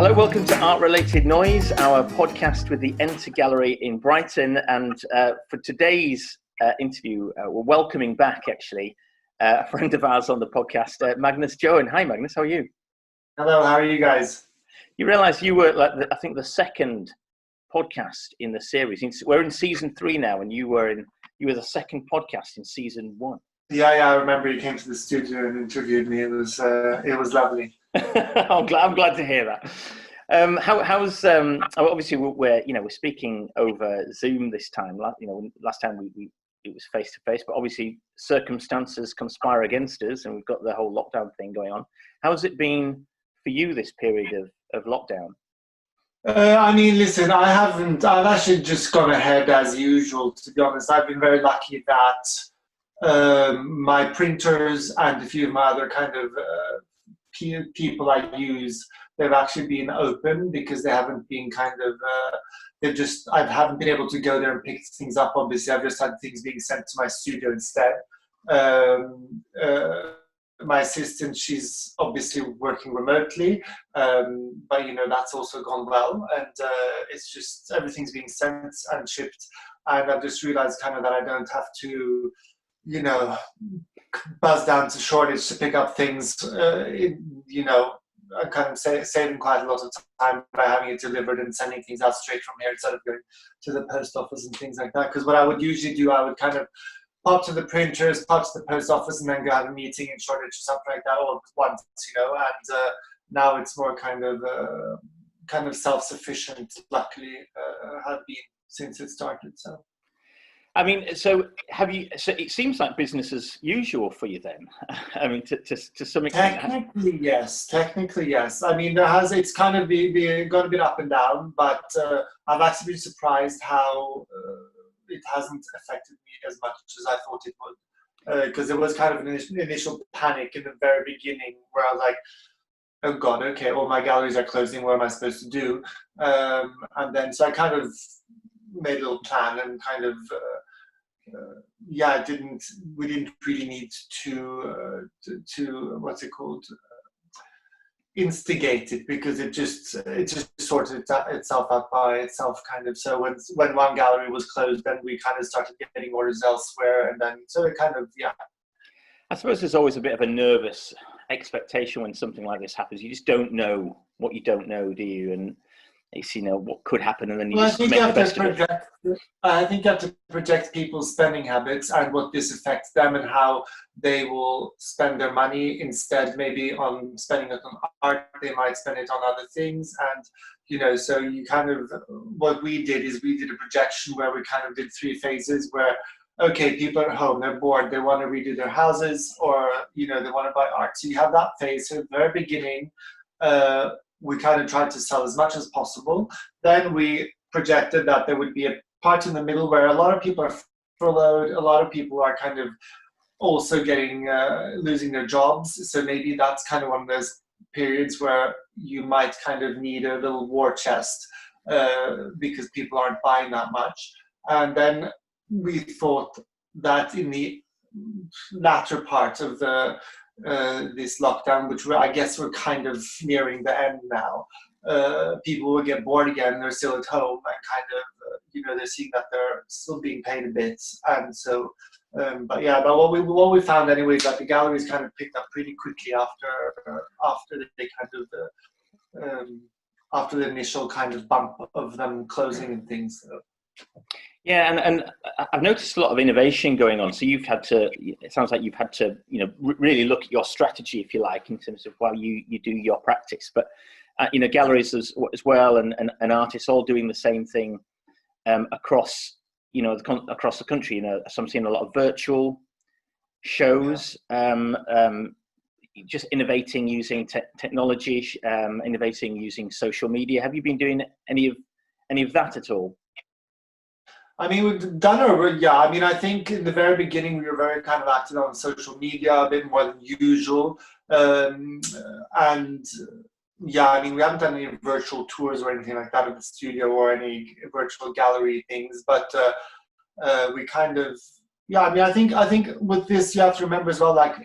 Hello, welcome to Art Related Noise, our podcast with the Enter Gallery in Brighton. And for today's interview, we're welcoming back, actually, a friend of ours on the podcast, Magnus Gjoen. Hi, Magnus. How are you? Hello. How are you guys? You realise you were, I think, the second podcast in the series. We're in season 3 now, and you were the second podcast in season 1. Yeah. I remember you came to the studio and interviewed me. It was lovely. I'm glad to hear that. How's obviously we're speaking over Zoom this time. Last time it was face to face, but obviously circumstances conspire against us, and we've got the whole lockdown thing going on. How's it been for you this period of lockdown? Listen, I've actually just gone ahead as usual. To be honest, I've been very lucky that my printers and a few of my other kind of people I use, they've actually been open because they haven't been I haven't been able to go there and pick things up. Obviously, I've just had things being sent to my studio instead. My assistant, she's obviously working remotely, but that's also gone well, and it's just everything's being sent and shipped, and I've just realized kind of that I don't have to buzz down to Shoreditch to pick up things. I'm kind of saving quite a lot of time by having it delivered and sending things out straight from here instead of going to the post office and things like that. Because what I would usually do, I would kind of pop to the printers, pop to the post office, and then go have a meeting in Shoreditch or something like that all at once, and now it's more kind of self-sufficient, luckily, have been since it started. So. I mean, so it seems like business as usual for you then. I mean, to some extent. Technically, yes. I mean, it's kind of gone a bit up and down, but I've actually been surprised how it hasn't affected me as much as I thought it would. Because there was kind of an initial panic in the very beginning where I was like, oh God, okay, all my galleries are closing, what am I supposed to do? And then, so I kind of made a little plan and kind of, we didn't really need to what's it called, instigate it, because it just sorted itself out by itself, kind of. So when one gallery was closed, then we kind of started getting orders elsewhere, and then so it kind of, yeah. I suppose there's always a bit of a nervous expectation when something like this happens. You just don't know what you don't know, do you? And it's, what could happen, and then you just make the best of it. I think you have to project people's spending habits and what this affects them and how they will spend their money. Instead, maybe on spending it on art, they might spend it on other things. And, so you kind of, what we did is we did a projection where we kind of did 3 phases where, okay, people are at home, they're bored, they want to redo their houses, or, they want to buy art. So you have that phase. So at the very beginning, we kind of tried to sell as much as possible. Then we projected that there would be a part in the middle where a lot of people are furloughed, a lot of people are kind of also getting losing their jobs. So maybe that's kind of one of those periods where you might kind of need a little war chest because people aren't buying that much. And then we thought that in the latter part of this lockdown, which I guess we're kind of nearing the end now, people will get bored again. They're still at home and kind of, they're seeing that they're still being paid a bit. And so, but what we found anyway is that the galleries kind of picked up pretty quickly after the initial kind of bump of them closing and things. So. Yeah, and I've noticed a lot of innovation going on. So it sounds like you've had to, really look at your strategy, if you like, in terms of how you do your practice. But, galleries as well and artists all doing the same thing across, across the country. So I'm seeing a lot of virtual shows, just innovating using technology, innovating using social media. Have you been doing any of that at all? I mean, we've done I think in the very beginning, we were very kind of active on social media, a bit more than usual. We haven't done any virtual tours or anything like that of the studio or any virtual gallery things, but we kind of, I think with this, you have to remember as well, like,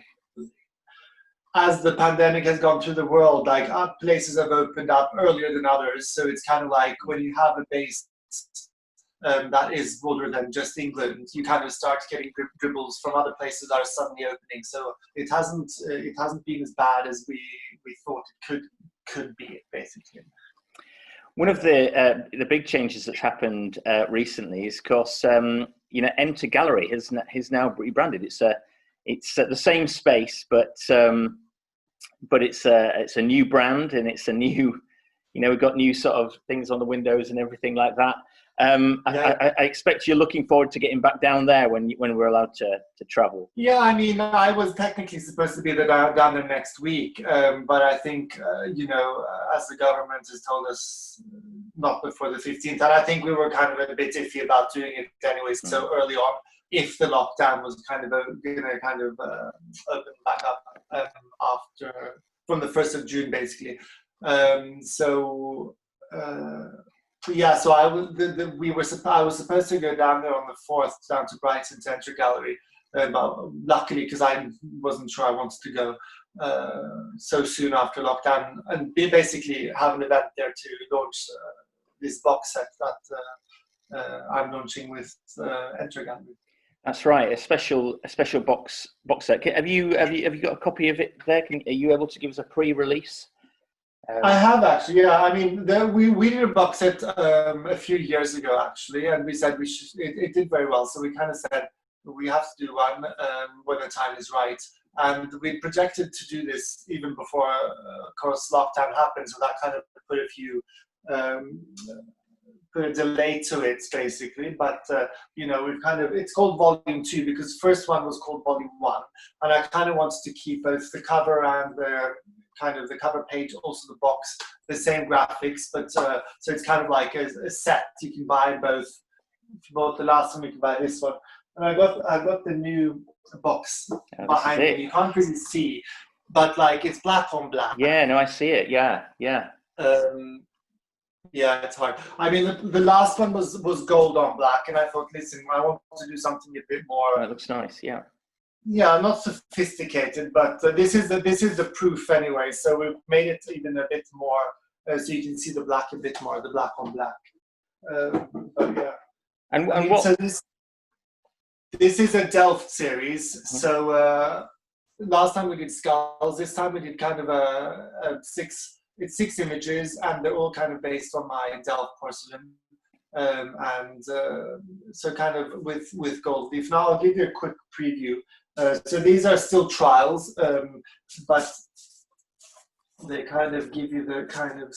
as the pandemic has gone through the world, like places have opened up earlier than others. So it's kind of like when you have a base that is broader than just England, you kind of start getting dribbles from other places that are suddenly opening. So it hasn't been as bad as we thought it could be, basically. One of the big changes that's happened recently is, of course, Enter Gallery has now rebranded. It's the same space, but it's a new brand, and it's a new, we've got new sort of things on the windows and everything like that. I expect you're looking forward to getting back down there when we're allowed to travel. Yeah, I mean, I was technically supposed to be down there next week, but I think, as the government has told us, not before the 15th, and I think we were kind of a bit iffy about doing it anyway, so early on, if the lockdown was kind of going to open back up from the 1st of June, basically. Yeah, so I was supposed to go down there on the 4th, down to Brighton to Enter Gallery, but luckily, because I wasn't sure I wanted to go so soon after lockdown, and basically have an event there to launch this box set that I'm launching with Enter Gallery. That's right, a special box set. Have you got a copy of it there? Are you able to give us a pre-release? I have, actually, yeah. I mean, we did a box set a few years ago, actually, and we said we should. It did very well, so we kind of said we have to do one when the time is right. And we projected to do this even before, of course, lockdown happened. So that kind of put a delay to it, basically. But it's called Volume 2 because the first one was called Volume 1, and I kind of wanted to keep both the cover and the cover page, also the box, the same graphics, but so it's kind of like a set. You can buy both. If you bought the last one, you can buy this one. And I got the new box behind me. You can't really see, but like it's black on black. Yeah, no, I see it. Yeah. Yeah, it's hard. I mean, the last one was gold on black, and I thought, listen, I want to do something a bit more. That looks nice. Yeah. Yeah, not sophisticated, but this is the proof anyway. So we've made it even a bit more, so you can see the black a bit more, the black on black. But yeah. And what? So this is a Delft series. Mm-hmm. So last time we did skulls. This time we did kind of six images, and they're all kind of based on my Delft porcelain. So kind of with gold leaf. Now I'll give you a quick preview. So these are still trials, but they kind of give you the kind of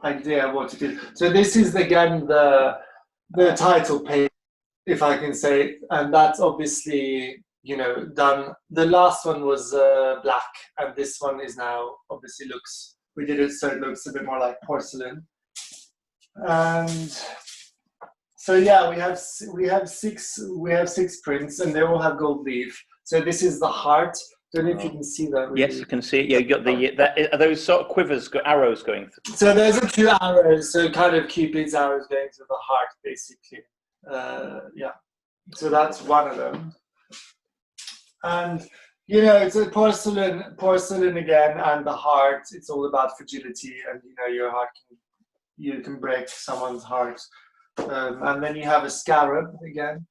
idea of what it is. So this is again the title page, if I can say, and that's obviously done. The last one was black, and this one is now obviously we did it so it looks a bit more like porcelain. And so yeah, we have six prints, and they all have gold leaf. So this is the heart. Don't know if you can see that. Really. Yes, you can see it. Yeah, you got are those sort of quivers, arrows going through? So those are two arrows. So kind of Cupid's arrows going to the heart, basically. Yeah. So that's one of them. And it's a porcelain again, and the heart. It's all about fragility, and your heart you can break someone's heart. And then you have a scarab again,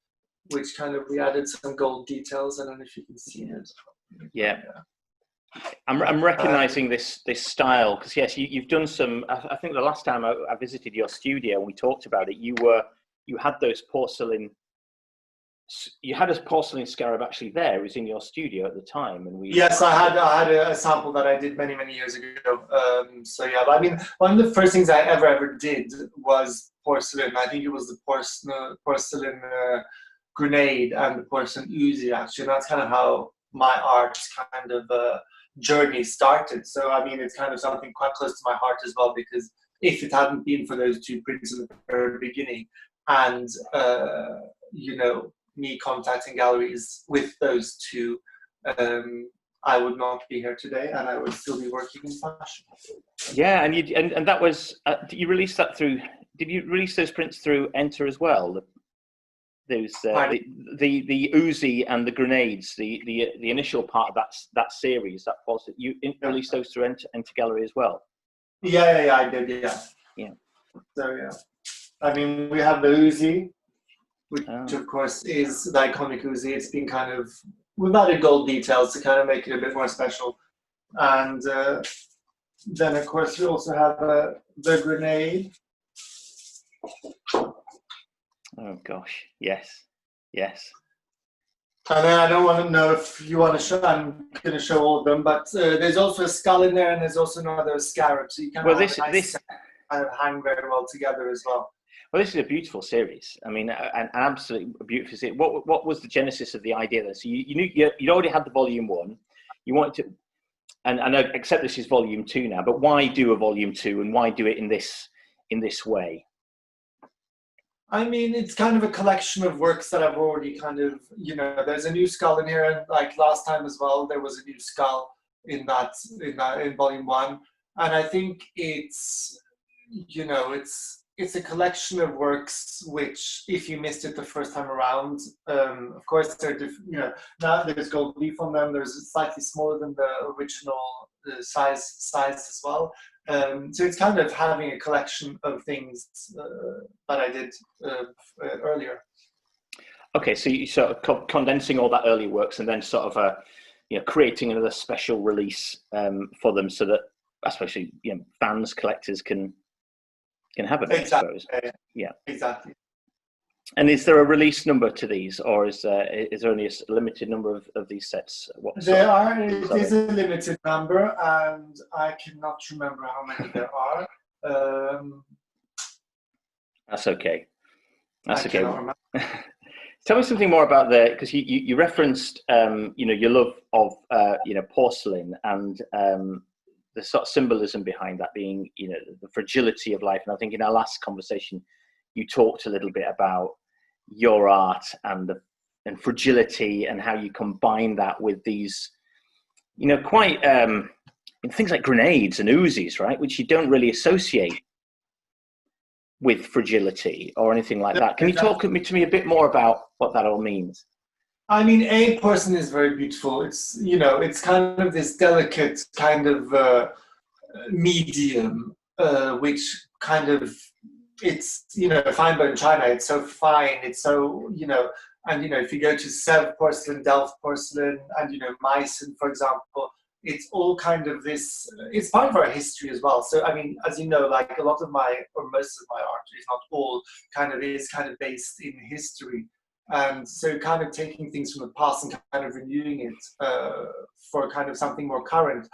which kind of we added some gold details. I don't know if you can see it. Yeah. I'm recognizing this style because yes, you've done some. I think the last time I visited your studio and we talked about it, you had those porcelain. You had a porcelain scarab actually there. It was in your studio at the time, and we. Yes, I had a sample that I did many years ago. So yeah, but I mean, one of the first things I ever did was porcelain. I think it was the porcelain grenade and the porcelain Uzi, actually. And that's kind of how my art kind of journey started. So I mean, it's kind of something quite close to my heart as well, because if it hadn't been for those two prints in the very beginning, and me contacting galleries with those two, I would not be here today, and I would still be working in fashion. Yeah, and that was. Did you release that through? Did you release those prints through Enter as well? those the Uzi and the grenades, the initial part of that series, that was you released those through Enter Gallery as well. Yeah, I did. Yeah. So yeah, I mean, we have the Uzi, which of course is the iconic Uzi. It's been kind of, we've added gold details to kind of make it a bit more special, and then of course we also have the grenade. Oh gosh, yes. And I don't want to know if you want to show. I'm going to show all of them, but there's also a skull in there, and there's also another scarab. So you can this kind of hang very well together as well. Well, this is a beautiful series. I mean, an absolutely beautiful series. What was the genesis of the idea there? So you knew you'd already had the volume 1. You wanted to, and I know, except this is volume 2 now. But why do a volume 2, and why do it in this way? I mean, it's kind of a collection of works that I've already kind of, there's a new skull in here, and like last time as well, there was a new skull in volume 1, and I think it's a collection of works which, if you missed it the first time around, of course they're now there's gold leaf on them. There's slightly smaller than the original size as well. So it's kind of having a collection of things that I did earlier. Okay, so you sort of condensing all that earlier works and then sort of creating another special release for them, so that especially fans, collectors can have it. Exactly. I suppose. Yeah. Exactly. And is there a release number to these, or is there only a limited number of these sets? It is a limited number, and I cannot remember how many there are. That's okay. That's okay. Tell me something more about because you referenced your love of porcelain and the sort of symbolism behind that being the fragility of life. And I think in our last conversation you talked a little bit about your art and fragility, and how you combine that with these quite things like grenades and Uzis, right, which you don't really associate with fragility or anything like that. Can you talk to me a bit more about what that all means? I mean, porcelain is very beautiful. It's it's kind of this delicate kind of medium, which kind of, it's fine, but in China it's so fine. It's so and if you go to Sèvres porcelain, Delft porcelain, and Meissen, for example, it's all kind of this. It's part of our history as well. So I mean, as you know, like a lot of most of my art, if not all, is kind of based in history. And so kind of taking things from the past and kind of renewing it for kind of something more current.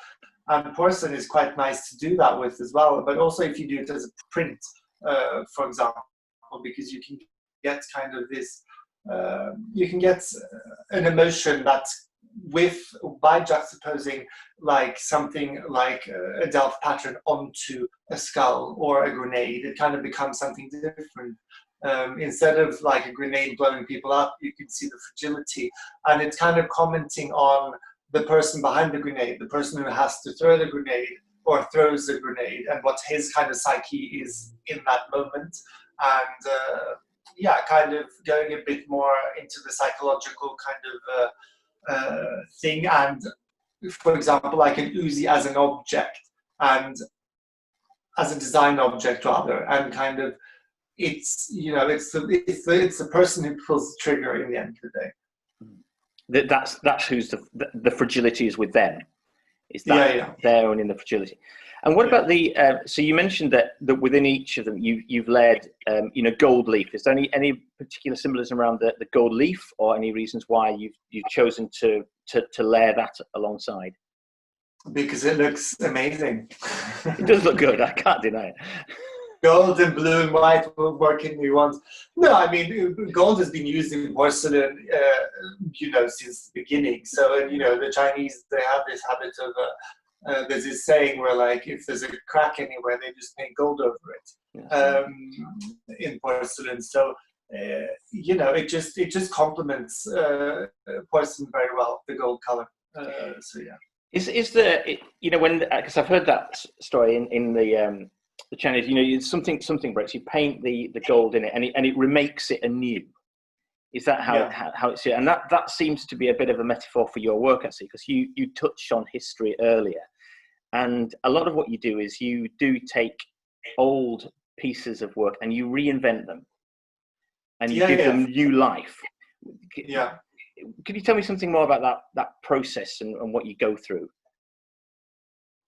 And porcelain is quite nice to do that with as well. But also if you do it as a print, for example, because you can get kind of this, you can get an emotion that by juxtaposing like something like a Delft pattern onto a skull or a grenade, it kind of becomes something different. Instead of like a grenade blowing people up, you can see the fragility, and it's kind of commenting on the person behind the grenade, the person who has to throw the grenade or throws the grenade, and what his kind of psyche is in that moment. And kind of going a bit more into the psychological kind of thing. And for example, like an Uzi as an object, and as a design object rather, and kind of, it's it's the person who pulls the trigger in the end of the day. That's who's the fragility is with them. Is that they're owning the fragility? And what about the? So you mentioned that within each of them you've layered gold leaf. Is there any particular symbolism around the gold leaf, or any reasons why you've chosen to layer that alongside? Because it looks amazing. It does look good. I can't deny it. Gold and blue and white will work in new ones. No, I mean, gold has been used in porcelain, since the beginning. So, the Chinese, they have this habit of, there's this saying where, like, if there's a crack anywhere, they just paint gold over it in porcelain. So, it just complements porcelain very well, the gold color. So, yeah. Is there, when, because I've heard that story in the Chinese, something breaks, you paint the gold in it, and it remakes it anew. Is that how, how it's, and that seems to be a bit of a metaphor for your work, actually, because you touched on history earlier. And a lot of what you do is you do take old pieces of work and you reinvent them and you give them new life. Yeah. Could you tell me something more about that process and what you go through?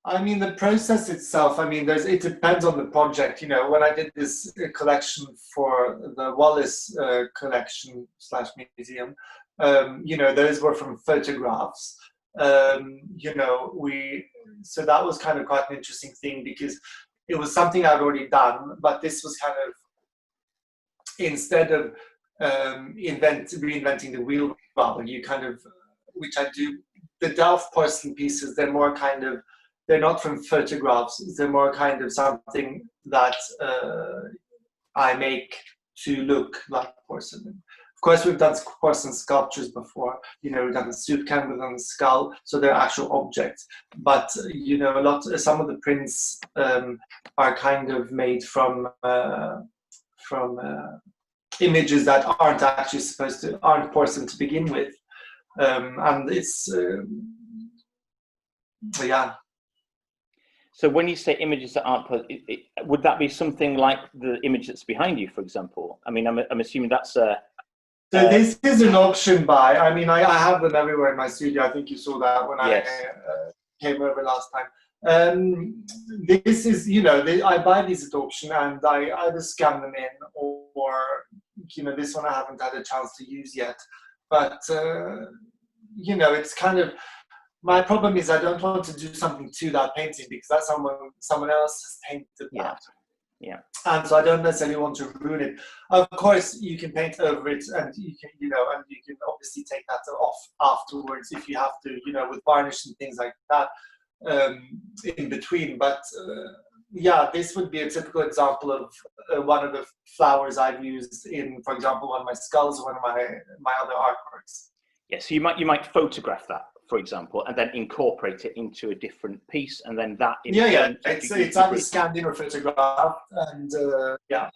I mean, the process itself, I mean, it depends on the project. You know, when I did this collection for the Wallace collection / museum, you know, those were from photographs. You know, so that was kind of quite an interesting thing because it was something I'd already done, but this was kind of, instead of reinventing the wheel, rather, you kind of, which I do, the Delft porcelain pieces, they're more kind of, they're not from photographs, they're more kind of something that I make to look like porcelain. Of course, we've done porcelain sculptures before, you know, we've done the soup can, we've done the skull, so they're actual objects. But, you know, some of the prints are kind of made from images that aren't actually aren't porcelain to begin with. And it's, yeah. So when you say images that aren't, would that be something like the image that's behind you, for example? I mean, I'm assuming that's a... So this is an auction buy. I mean, I have them everywhere in my studio. I think you saw that when I came over last time. This is, you know, I buy these at auction and I either scan them in or, you know, this one I haven't had a chance to use yet. But, you know, it's kind of, my problem is I don't want to do something to that painting because that's someone else has painted that. Yeah. And so I don't necessarily want to ruin it. Of course, you can paint over it, and you can, you know, and you can obviously take that off afterwards if you have to, you know, with varnish and things like that in between. But yeah, this would be a typical example of one of the flowers I've used in, for example, one of my skulls, one of my other artworks. Yeah, so you might photograph that, for example, and then incorporate it into a different piece, and then that. It's either scanned in or photographed, and yeah.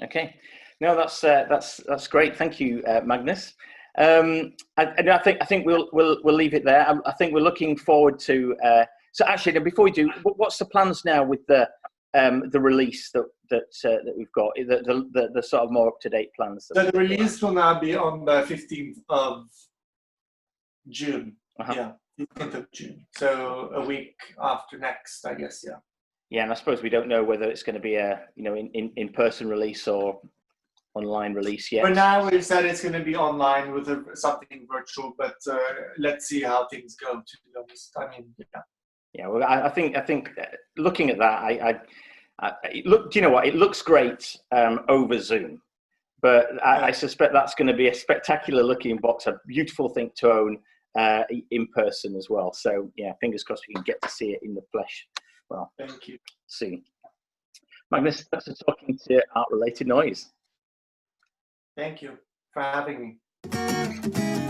Okay, no, that's great. Thank you, Magnus. And I think we'll leave it there. I think we're looking forward to. So actually, before we do, what's the plans now with the release that we've got, the sort of more up-to-date plans? So the release will now be on the 15th of June. Yeah, 15th of June. So a week after next, I guess. Yeah. Yeah, and I suppose we don't know whether it's going to be a in-person release or online release yet. For now, we've said it's going to be online with something virtual, but let's see how things go. To be honest, I mean, yeah. Yeah, well, I think looking at that, do you know what? It looks great over Zoom, but I suspect that's going to be a spectacular looking box, a beautiful thing to own in person as well. So yeah, fingers crossed we can get to see it in the flesh. Well, thank you. Soon. Magnus, thanks for talking to Art Related Noise. Thank you for having me.